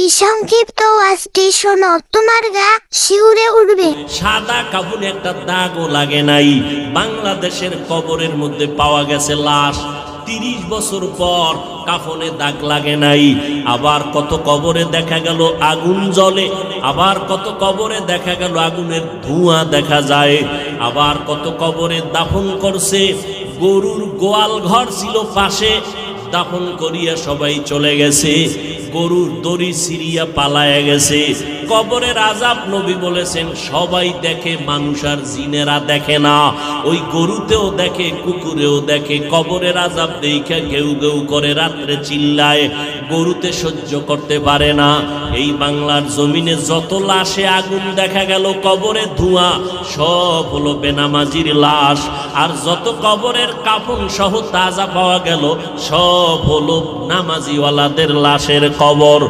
এই সংক্ষিপ্ত ওয়াজটি শোনো, তোমার গা শিউরে উঠবে। সাদা কাফনে একটা দাগও লাগে নাই। বাংলাদেশের কবরের মধ্যে পাওয়া গেছে লাশ, 30 বছর পর কাফনে দাগ লাগে নাই। আবার কত কবরে দেখা গেল আগুন জ্বলে, আবার কত কবরে দেখা গেল আগুনের ধোঁয়া দেখা যায়। আবার কত কবরে দাফন করছে, গরুর গোয়াল ঘর ছিল পাশে, দাফন করিয়া সবাই চলে গেছে, গরুর দড়ি সিরিয়া পালায়া গেছে। কবরের আযাব নবী বলেছেন সবাই দেখে, মানুষ আর জিনেরা দেখে না। ওই গরুতেও দেখে, কুকুরেও দেখে। কবরের আযাব দেখে কেউ কেউ করে, রাত্রে চিল্লায়, গরুতে সহ্য করতে পারে না। এই বাংলার জমিনে যত লাশে আগুন দেখা গেল, কবরে ধোঁয়া, সব হলো বেনামাজির লাশ। আর যত কবরের কাফন সহ তাজা পাওয়া গেল, সব হলো নামাজিওয়ালাদের লাশের কবর।